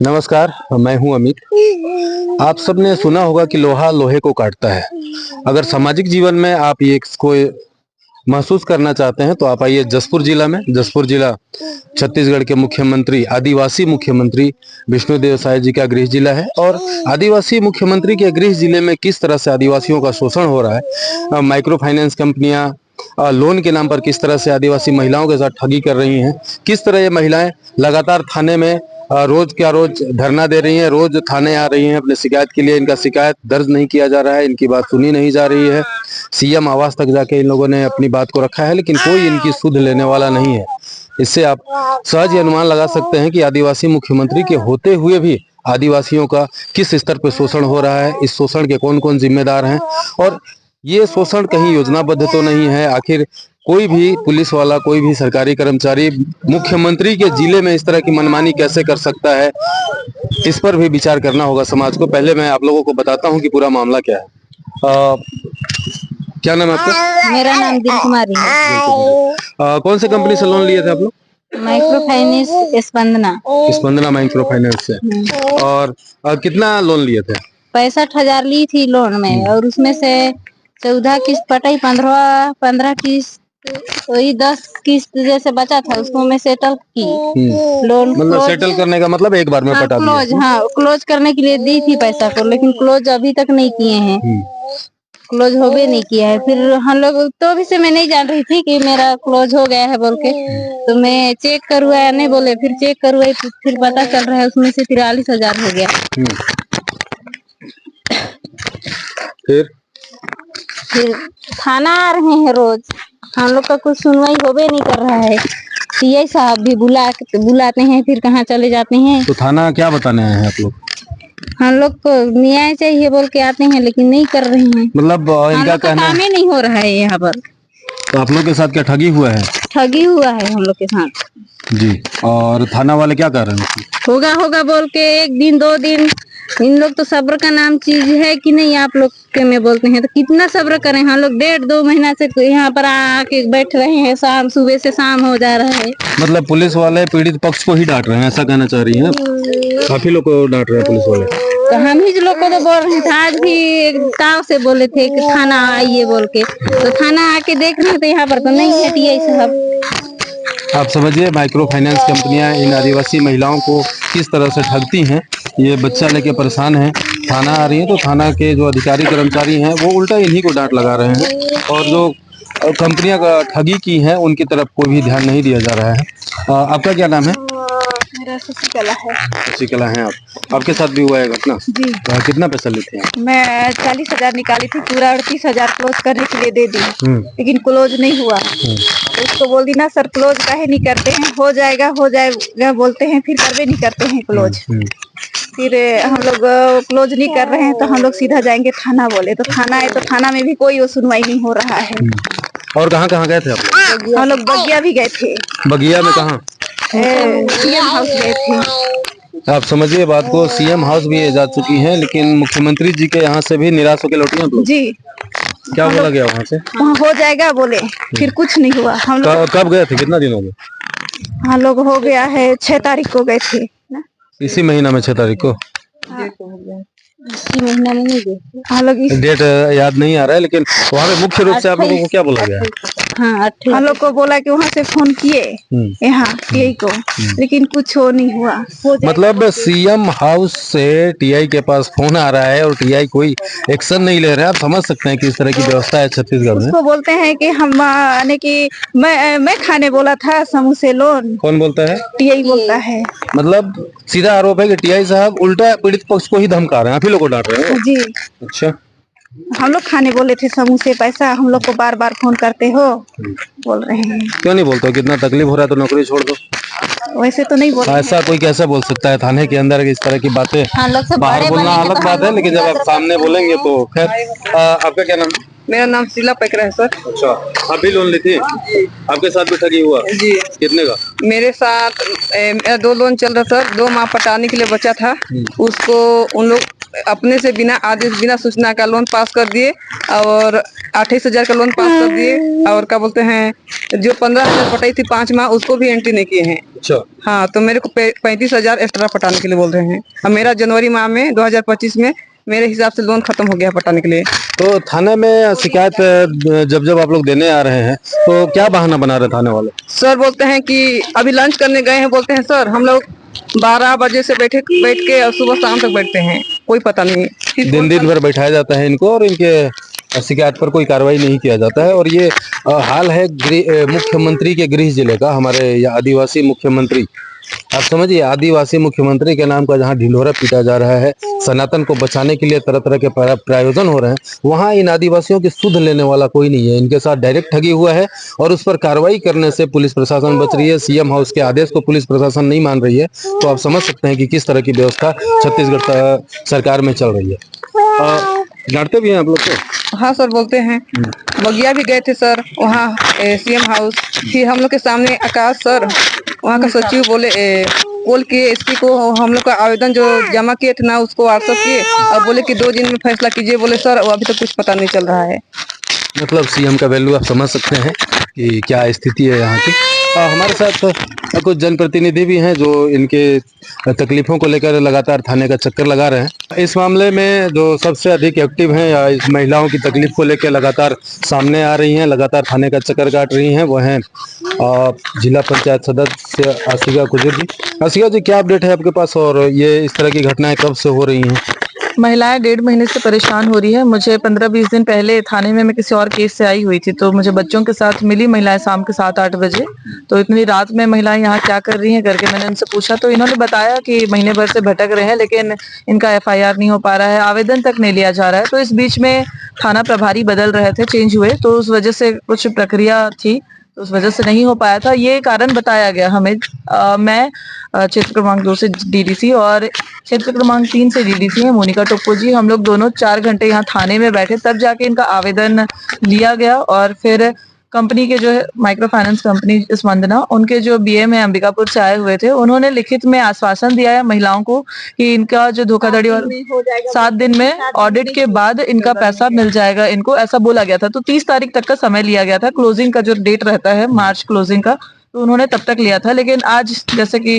नमस्कार, मैं हूं अमित। आप सबने सुना होगा कि लोहा लोहे को काटता है। अगर सामाजिक जीवन में आप ये इसको महसूस करना चाहते हैं तो आप आइए जसपुर जिला में। जसपुर जिला छत्तीसगढ़ के मुख्यमंत्री, आदिवासी मुख्यमंत्री विष्णुदेव साय जी का गृह जिला है। और आदिवासी मुख्यमंत्री के गृह जिले में किस तरह से आदिवासियों का शोषण हो रहा है, माइक्रो फाइनेंस कंपनियां लोन के नाम पर किस तरह से आदिवासी महिलाओं के साथ ठगी कर रही हैं, किस तरह ये महिलाएं लगातार थाने में रोज क्या रोज धरना दे रही हैं, रोज थाने आ रही हैं अपने शिकायत के लिए। इनका शिकायत दर्ज नहीं किया जा रहा है, इनकी बात सुनी नहीं जा रही है। सीएम आवास तक जाके इन लोगों ने अपनी बात को रखा है, लेकिन कोई इनकी सुध लेने वाला नहीं है। इससे आप सहज अनुमान लगा सकते हैं कि आदिवासी मुख्यमंत्री के होते हुए भी आदिवासियों का किस स्तर पर शोषण हो रहा है, इस शोषण के कौन कौन जिम्मेदार हैं, और ये शोषण कहीं योजनाबद्ध तो नहीं है। आखिर कोई भी पुलिस वाला, कोई भी सरकारी कर्मचारी मुख्यमंत्री के जिले में इस तरह की मनमानी कैसे कर सकता है, इस पर भी विचार करना होगा समाज को। पहले मैं आप लोगों को बताता हूं कि पूरा मामला क्या है। क्या नाम है आपका? मेरा नाम दिल कुमारी है। कौन से कंपनी से लोन लिए थे आप लोग? Micro finance Spandana. Spandana micro finance से। और कितना लोन लिए थे? 65,000 ली थी लोन में, और उसमें से 14 किस्त पटाई, 15 किस्त, वही 10 किस्त जैसे बचा था उसको मैं सेटल की। लोन मतलब सेटल करने का मतलब एक बार में पटा दिया? क्लोज, हाँ, क्लोज करने के लिए दी थी पैसा को, लेकिन क्लोज अभी तक नहीं किए हैं। क्लोज हो भी नहीं किया है। फिर हम लोग तो अभी से मैं नहीं जान रही थी कि मेरा क्लोज हो गया है बोल के, तो मैं चेक करवाया, नहीं बोले, फिर चेक करवाई, फिर पता चल रहा है उसमें से 43,000 हो गया। फिर थाना आ रहे हैं रोज, हम लोग का कुछ सुनवाई होबे नहीं कर रहा है। सीआई साहब भी बुलाते हैं, फिर कहाँ चले जाते हैं। तो थाना क्या बताने आए हैं आप लोग? हम लोग को न्याय चाहिए बोल के आते हैं, लेकिन नहीं कर रहे हैं। मतलब इनका कहना काम ही नहीं हो रहा है यहाँ पर। तो आप लोग के साथ क्या ठगी हुआ है? ठगी हुआ है हम लोग के साथ जी। और थाना वाले क्या कर रहे हैं? होगा बोल के 1 दिन 2 दिन, इन लोग तो सब्र का नाम चीज है कि नहीं आप लोग के में बोलते हैं, तो कितना सब्र करें। हम लोग 1.5-2 महीना से यहाँ पर आके बैठ रहे हैं, शाम सुबह से शाम हो जा रहा है। मतलब पुलिस वाले पीड़ित पक्ष को ही डांट रहे हैं, ऐसा कहना चाह रही हैं? काफी लोग को डांट रहे हैं पुलिस वाले। तो हम ही लोग को तो बोल रहे थे, आज भी एक ताव से बोले थे कि थाना आइए बोल के, तो थाना आके देख रहे थे, यहाँ पर तो नहीं है टीआई साहब। आप समझिए माइक्रो फाइनेंस कंपनियां इन आदिवासी महिलाओं को किस तरह से ठगती हैं। ये बच्चा लेके परेशान है, थाना आ रही है, तो थाना के जो अधिकारी कर्मचारी हैं वो उल्टा इन्हीं को डांट लगा रहे हैं, और जो कंपनियां ठगी की हैं उनकी तरफ कोई भी ध्यान नहीं दिया जा रहा है। आपका क्या नाम है? मेरा शशिकला है। शशिकला हैं आप? आपके साथ भी हुआ है घटना? जी। कितना पैसा लेते हैं? मैं 40,000 निकाली थी, पूरा 38,000 क्लोज करने के लिए दे दी, लेकिन क्लोज नहीं हुआ। तो उसको बोल दी ना सर क्लोज काहे नहीं करते हैं, हो जाएगा बोलते हैं, फिर करवे नहीं करते हैं क्लोज। फिर हम लोग क्लोज नहीं कर रहे हैं तो हम लोग सीधा जाएंगे थाना, बोले तो थाना है, तो थाना में भी कोई सुनवाई नहीं हो रहा है। और कहाँ गए थे आप? हम लोग बगिया भी गए थे। बगिया में कहाँ? सीएम हाउस गए थे। आप समझिए बात को, सीएम हाउस भी जा चुकी हैं, लेकिन मुख्यमंत्री जी के यहाँ से भी निराश होकर लौटी हैं जी। क्या बोला गया वहाँ से? वहाँ हो जाएगा बोले, फिर कुछ नहीं हुआ। हम लोग कब गए थे, कितना दिन हो गए? हम लोग हो गया है 6 तारीख को गए थे ना? इसी महीना में 6 तारीख को? इसी महीना में नहीं गए हम लोग। डेट याद नहीं आ रहा है, लेकिन वहाँ पे मुख्य रूप से आप लोगों को क्या बोला गया? हाँ, हम लोग को बोला कि वहाँ से फोन किए यहाँ टीआई को, लेकिन कुछ हो नहीं हुआ। मतलब सीएम हाउस से टीआई के पास फोन आ रहा है और टीआई कोई एक्शन नहीं ले रहा है। आप समझ सकते हैं कि इस तरह की व्यवस्था है छत्तीसगढ़ में। उसको बोलते हैं कि हम यानी कि मैं खाने बोला था समूह से लोन। कौन बोलता है? टीआई बोलता है। मतलब सीधा आरोप है कि टीआई साहब उल्टा पीड़ित पक्ष को ही धमका रहे हैं, आप ही लोग को डांट रहे हैं। जी। अच्छा। हम लोग खाने बोले थे समूह से पैसा, हम लोग को बार फोन करते हो, बोल रहे हैं। क्यों नहीं बोलते? कितना तकलीफ हो रहा है तो नौकरी छोड़ दो। वैसे तो नहीं बोलते। ऐसा कोई कैसे बोल सकता है थाने के अंदर इस तरह की बातें? बाहर बोलना अलग बात है, लेकिन जब आप सामने बोलेंगे तो खैर। आपका क्या नाम? मेरा नाम शीला पैकरा है सर। अच्छा, आप भी लोन ली थी? आपके साथ भी ठगी हुआ? जी। कितने का? मेरे साथ मेरा 2 लोन चल रहा सर। 2 माह पटाने के लिए बचा था, उसको उन लोग अपने से बिना आदेश बिना सूचना का लोन पास कर दिए और 28,000 का लोन पास कर दिए और क्या बोलते हैं जो 15,000 पटाई थी 5 माह उसको भी एंट्री नहीं किए हैं। अच्छा। हाँ, तो मेरे को 35,000 एक्स्ट्रा पटाने के लिए बोल रहे हैं और मेरा जनवरी माह में 2025 में मेरे हिसाब से लोन खत्म हो गया पटाने के लिए। तो थाने में शिकायत जब जब आप लोग देने आ रहे हैं तो क्या बहाना बना रहे थाने वाले? सर बोलते हैं कि अभी लंच करने गए हैं, बोलते हैं सर हम लोग 12 बजे से बैठ के और सुबह शाम तक बैठते हैं, कोई पता नहीं। दिन भर बैठाया जाता है इनको और इनके शिकायत पर कोई कार्रवाई नहीं किया जाता है। और ये हाल है मुख्यमंत्री के गृह जिले का, हमारे ये आदिवासी मुख्यमंत्री, आप समझिए आदिवासी मुख्यमंत्री के नाम का जहाँ ढिंढोरा पीटा जा रहा है, सनातन को बचाने के लिए तरह तरह के प्रायोजन हो रहे हैं, वहाँ इन आदिवासियों की सुध लेने वाला कोई नहीं है। इनके साथ डायरेक्ट ठगी हुआ है और उस पर कार्रवाई करने से पुलिस प्रशासन बच रही है। सीएम हाउस के आदेश को पुलिस प्रशासन नहीं मान रही है, तो आप समझ सकते हैं कि किस तरह की व्यवस्था छत्तीसगढ़ सरकार में चल रही है। डांटते भी हैं आप लोग को? हाँ सर, बोलते हैं। बगिया भी गए थे सर वहाँ सीएम हाउस, फिर हम लोग के सामने आकाश सर वहाँ का सचिव बोल के एसपी को हम लोग का आवेदन जो जमा किए थे ना उसको व्हाट्सएप किए और बोले कि 2 दिन में फैसला कीजिए। बोले सर वो अभी तक कुछ पता नहीं चल रहा है। मतलब सीएम का वैल्यू आप समझ सकते हैं कि क्या स्थिति है यहाँ की। हमारे साथ कुछ जनप्रतिनिधि भी हैं जो इनके तकलीफों को लेकर लगातार थाने का चक्कर लगा रहे हैं। इस मामले में जो सबसे अधिक एक्टिव हैं या इस महिलाओं की तकलीफ को लेकर लगातार सामने आ रही हैं, लगातार थाने का चक्कर काट रही हैं, वो हैं जिला पंचायत सदस्य आसिका कुजूर जी। आसिका जी, क्या अपडेट है आपके पास और ये इस तरह की घटनाएं कब से हो रही हैं? महिलाएं 1.5 महीने से परेशान हो रही है। मुझे 15-20 दिन पहले थाने में मैं किसी और केस से आई हुई थी, तो मुझे बच्चों के साथ मिली महिलाएं शाम के 7-8 बजे। तो इतनी रात में महिलाएं यहाँ क्या कर रही हैं करके मैंने उनसे पूछा, तो इन्होंने बताया कि महीने भर से भटक रहे हैं लेकिन इनका FIR नहीं हो पा रहा है, आवेदन तक नहीं लिया जा रहा है। तो इस बीच में थाना प्रभारी बदल रहे थे, चेंज हुए, तो उस वजह से कुछ प्रक्रिया थी, तो उस वजह से नहीं हो पाया था, ये कारण बताया गया हमें। मैं क्षेत्र क्रमांक 2 से DDC और क्षेत्र क्रमांक 3 से DDC है मोनिका टोप्पो जी। हम लोग दोनों 4 घंटे यहाँ थाने में बैठे, तब जाके इनका आवेदन लिया गया। और फिर कंपनी के जो है माइक्रो फाइनेंस कंपनी स्पंदना, उनके जो BM है अंबिकापुर से आए हुए थे, उन्होंने लिखित में आश्वासन दिया है महिलाओं को कि इनका जो धोखाधड़ी और 7 दिन में ऑडिट के बाद इनका पैसा मिल जाएगा, इनको ऐसा बोला गया था। तो 30 तारीख तक का समय लिया गया था, क्लोजिंग का जो डेट रहता है मार्च क्लोजिंग का, तो उन्होंने तब तक लिया था। लेकिन आज जैसे कि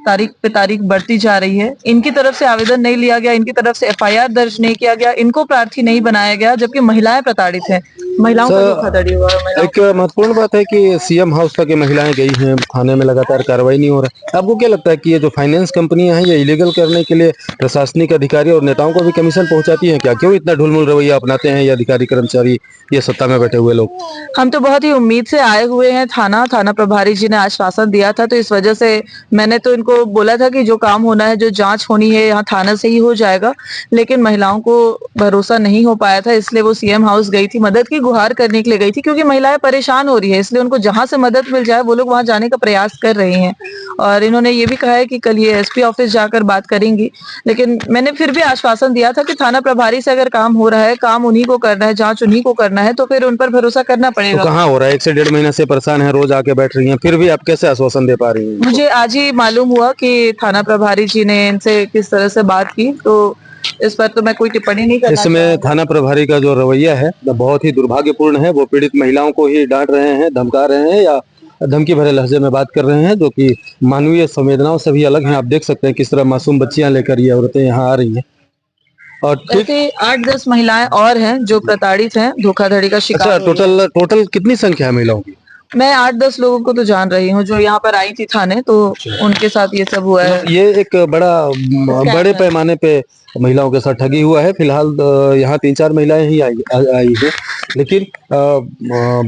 तारीख पे तारीख बढ़ती जा रही है, इनकी तरफ से आवेदन नहीं लिया गया, इनकी तरफ से FIR दर्ज नहीं किया गया, इनको प्रार्थी नहीं बनाया गया, जबकि महिलाएं प्रताड़ित हैं, महिलाओं का धोखाधड़ी हुआ है। एक महत्वपूर्ण बात है कि सीएम हाउस तक महिलाएं गई हैं, थाने में लगातार कार्रवाई नहीं हो रहा है। आपको क्या लगता है कि ये जो फाइनेंस कंपनियां हैं ये इलीगल करने के लिए प्रशासनिक अधिकारी और नेताओं को भी कमीशन पहुंचाती हैं क्या? क्यों इतना ढुलमुल रवैया अपनाते हैं ये अधिकारी कर्मचारी, ये सत्ता में बैठे हुए लोग? हम तो बहुत ही उम्मीद से आए हुए हैं। थाना प्रभारी जी ने आश्वासन दिया था, तो इस वजह से मैंने तो इनको बोला था कि जो काम होना है, जो जांच होनी है यहाँ थाना से ही हो जाएगा। लेकिन महिलाओं को भरोसा नहीं हो पाया था, इसलिए वो सीएम हाउस गई थी, मदद की गुहार करने के लिए गई थी, क्योंकि महिलाएं परेशान हो रही है, इसलिए उनको जहां से मदद मिल जाए वो लोग वहां जाने का प्रयास कर रही हैं। और इन्होंने ये भी कहा है कि कल ये SP ऑफिस जाकर बात करेंगी। लेकिन मैंने फिर भी आश्वासन दिया था कि थाना प्रभारी से अगर काम हो रहा है, काम उन्हीं को करना है, जांच उन्हीं को करना है, तो फिर उन पर भरोसा करना पड़ेगा। तो कहाँ हो रहा है? 1 से 1.5 महीने से परेशान है, रोज आके बैठ रही हैं, फिर भी आप कैसे आश्वासन दे पा रही हैं? मुझे आज ही मालूम हुआ कि थाना प्रभारी जी ने इनसे किस तरह से बात की, तो इस पर तो मैं कोई टिप्पणी नहीं करना इसमें थाना प्रभारी का जो रवैया है बहुत ही दुर्भाग्यपूर्ण है। वो पीड़ित महिलाओं को ही डांट रहे हैं, धमका रहे हैं या धमकी भरे लहजे में बात कर रहे हैं, जो कि मानवीय संवेदनाओं से भी अलग हैं। आप देख सकते हैं किस तरह मासूम बच्चियां लेकर ये औरतें यहाँ आ रही हैं। और ऐसे 8-10 महिलाएं और हैं जो प्रताड़ित हैं, धोखाधड़ी का शिकार। अच्छा, टोटल कितनी संख्या है महिलाओं की? मैं 8-10 लोगों को तो जान रही हूँ जो यहाँ पर आई थी थाने, तो उनके साथ ये सब हुआ है। ये एक बड़े पैमाने पे महिलाओं के साथ ठगी हुआ है। फिलहाल यहाँ 3-4 महिलाएं ही आई है, लेकिन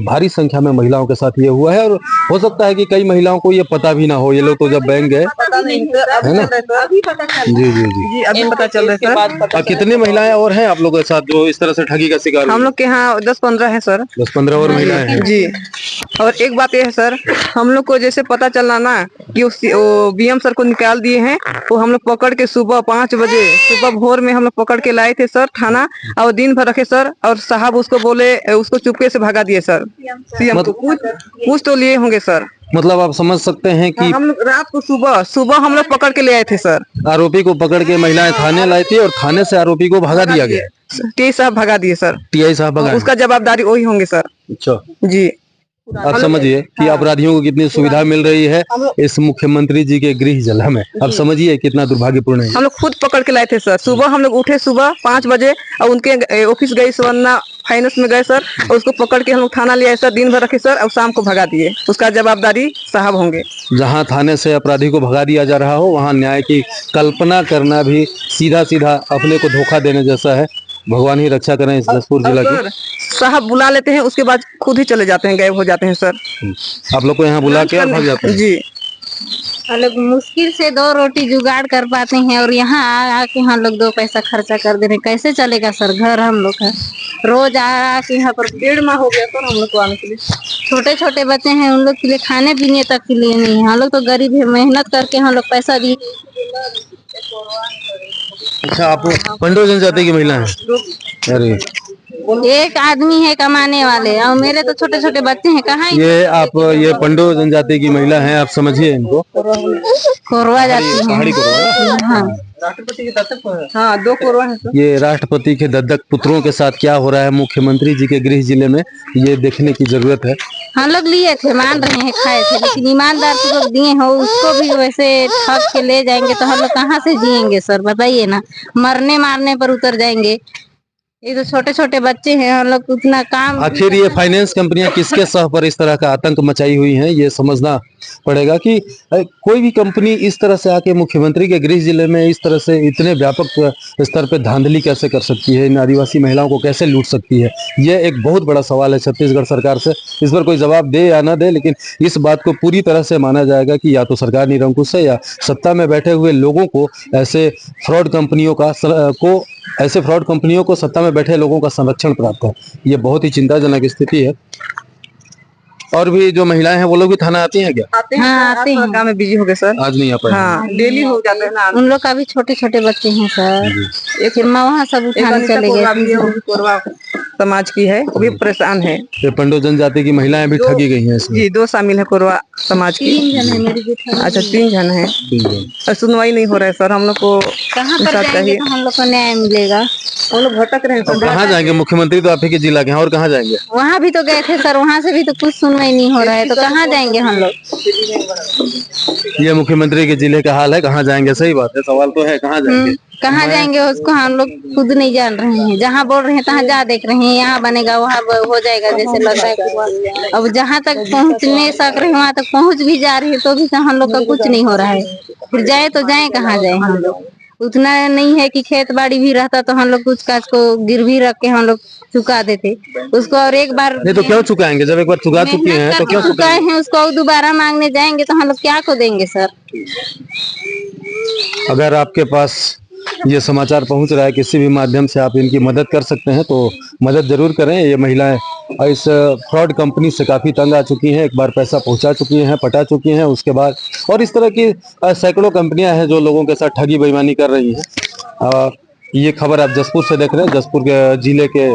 भारी संख्या में महिलाओं के साथ ये हुआ है। और हो सकता है कि कई महिलाओं को ये पता भी ना हो। ये लोग तो जब बैंक गए, है ना? जी, अभी पता चल रहा है। कितनी महिलाएं और हैं आप लोगों के साथ जो इस तरह से ठगी का शिकार? हम लोग के यहाँ 10-15 है सर। 10-15 और महिलाएं हैं जी। और एक बात ये है सर, हम लोग को जैसे पता चलना ना कि वो BM सर को निकाल दिए हैं, वो हम लोग पकड़ के सुबह 5 बजे सुबह भोर में हम लोग पकड़ के लाए थे सर थाना, और दिन भर रखे सर, और साहब उसको बोले, उसको चुपके से भगा दिए सर। सीएम को कुछ तो लिए होंगे सर। मतलब आप समझ सकते हैं कि हम लोग रात को सुबह हम लोग पकड़ के ले आए थे सर। आरोपी को पकड़ के महिलाएं थाने लाई थी और थाने से आरोपी को भगा दिया गया। टीआई साहब भगा दिए सर। टीआई साहब भगा उसका जवाबदारी वही होंगे सर। अच्छा जी, आप समझिए कि अपराधियों को कितनी सुविधा मिल रही है इस मुख्यमंत्री जी के गृह जिला में। अब समझिए कितना दुर्भाग्यपूर्ण है। हम लोग खुद पकड़ के लाए थे सर। सुबह हम लोग उठे सुबह 5 बजे और उनके ऑफिस गए, सुवर्णा फाइनेंस में गए सर, और उसको पकड़ के हम लोग थाना ले आए सर। दिन भर रखे सर और शाम को भगा दिए। उसका जवाबदारी साहब होंगे। जहां थाने से अपराधी को भगा दिया जा रहा हो वहां न्याय की कल्पना करना भी सीधा सीधा अपने को धोखा देने जैसा है। भगवान ही रक्षा करें इस जसपुर जिला की। साहब बुला लेते हैं, उसके बाद खुद ही चले जाते हैं, गायब हो जाते हैं सर। आप लोग को यहाँ बुला के भाग जाते हैं? जी, हम लोग मुश्किल से 2 रोटी जुगाड़ कर पाते हैं और यहाँ आके हम लोग 2 पैसा खर्चा कर दे रहे हैं। कैसे चलेगा सर घर हम लोग का? रोज आके यहाँ पर 1.5 माह हो गया सर हम लोग को आने के लिए। छोटे छोटे बच्चे हैं, उन लोग के लिए खाने पीने तक के लिए नहीं है। हम लोग तो गरीब है, मेहनत करके हम लोग पैसा दिए। अच्छा, आप पंडो जनजाति की महिला हैं? अरे एक आदमी है कमाने वाले और मेरे तो छोटे छोटे बच्चे हैं। कहाँ ये पंडो जनजाति की महिला हैं। आप समझिए इनको। कोरवा जाती है। पहाड़ी कोरवा। हाँ, हाँ 2 कोरवा है सर। ये राष्ट्रपति के दत्तक पुत्रों के साथ क्या हो रहा है मुख्यमंत्री जी के गृह जिले में, ये देखने की जरूरत है। हम लोग लिए थे, मान रहे हैं, खाए थे, लेकिन ईमानदार से लोग दिए हो, उसको भी वैसे ठग के ले जाएंगे तो हम लोग कहाँ से जिएंगे सर? बताइए ना, मरने मारने पर उतर जाएंगे। ये तो छोटे छोटे बच्चे हैं, हम लोग उतना काम। आखिर ये फाइनेंस कंपनियां किसके सह पर इस तरह का आतंक मचाई हुई हैं, ये समझना पड़ेगा कि कोई भी कंपनी इस तरह से आके मुख्यमंत्री के गृह जिले में इस तरह से इतने व्यापक स्तर पे धांधली कैसे कर सकती है, इन आदिवासी महिलाओं को कैसे लूट सकती है। ये एक बहुत बड़ा सवाल है छत्तीसगढ़ सरकार से। इस पर कोई जवाब दे या ना दे, लेकिन इस बात को पूरी तरह से माना जाएगा कि या तो सरकार निरंकुश है या सत्ता में बैठे हुए लोगों को ऐसे फ्रॉड कंपनियों को सत्ता में बैठे लोगों का संरक्षण प्राप्त है। ये बहुत ही चिंताजनक स्थिति है। और भी जो महिलाएं हैं वो लोग भी थाना आती हैं क्या? आते हैं, हाँ, आते हैं। काम में बिजी हो गए सर। आज नहीं आ पाए? हाँ, डेली हो जाते हैं ना। उन लोग का भी छोटे छोटे बच्चे हैं सर। एक वहाँ सब उठाने चले गए। कोरवा समाज की है, वो भी परेशान है। ये पंडो जनजाति की महिलाएं भी ठगी गई हैं इसमें? जी, 2 शामिल है कोरवा समाज की। 3 जन है मेरी जेठानी। अच्छा, 3 जन है। और सुनवाई नहीं हो रहा है सर। हम लोग को कहाँ पर जाएंगे तो हम लोग को न्याय मिलेगा? हम लोग भटक रहे हैं सर। कहाँ जाएंगे? मुख्यमंत्री तो आप ही के जिला के हैं, और कहाँ जाएंगे? वहाँ भी तो गए थे सर, वहाँ से भी तो कुछ सुनवाई नहीं हो रहा है, तो कहाँ जाएंगे हम लोग? ये मुख्यमंत्री के जिले का हाल है, कहाँ जाएंगे? सही बात है, सवाल तो है कहाँ जाएंगे। कहाँ जाएंगे उसको हम लोग खुद नहीं जान रहे हैं। जहाँ बोल रहे हैं तहाँ जा देख रहे हैं, यहाँ बनेगा वहाँ हो जाएगा जैसे लग रहा है। अब जहाँ तक पहुँचने सक रहे हैं वहाँ तक पहुँच भी जा रहे हैं तो भी हम लोग का कुछ नहीं हो रहा है। फिर जाए तो जाए कहाँ जाए हम लोग? उतना नहीं है कि खेत बाड़ी भी रहता तो हम लोग कुछ काज को गिरवी रख के हम लोग चुका देते उसको। और एक बार नहीं तो क्यों चुकाएंगे? जब एक बार चुका चुके हैं तो क्यों चुकाए हैं उसको और दोबारा मांगने जाएंगे तो हम लोग क्या को देंगे सर? अगर आपके पास ये समाचार पहुंच रहा है किसी भी माध्यम से, आप इनकी मदद कर सकते हैं तो मदद जरूर करें। ये महिलाएं इस फ्रॉड कंपनी से काफी तंग आ चुकी हैं, एक बार पैसा पहुंचा चुकी हैं, पटा चुकी हैं, उसके बाद और इस तरह की सैकड़ों कंपनियां हैं जो लोगों के साथ ठगी बेईमानी कर रही हैं। ये खबर आप जसपुर से देख रहे हैं, जसपुर के जिले के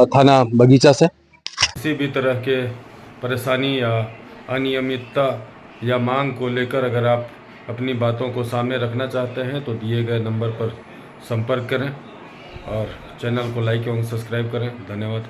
थाना बगीचा से। किसी भी तरह के परेशानी या अनियमितता या मांग को लेकर अगर आप अपनी बातों को सामने रखना चाहते हैं तो दिए गए नंबर पर संपर्क करें और चैनल को लाइक एवं सब्सक्राइब करें। धन्यवाद।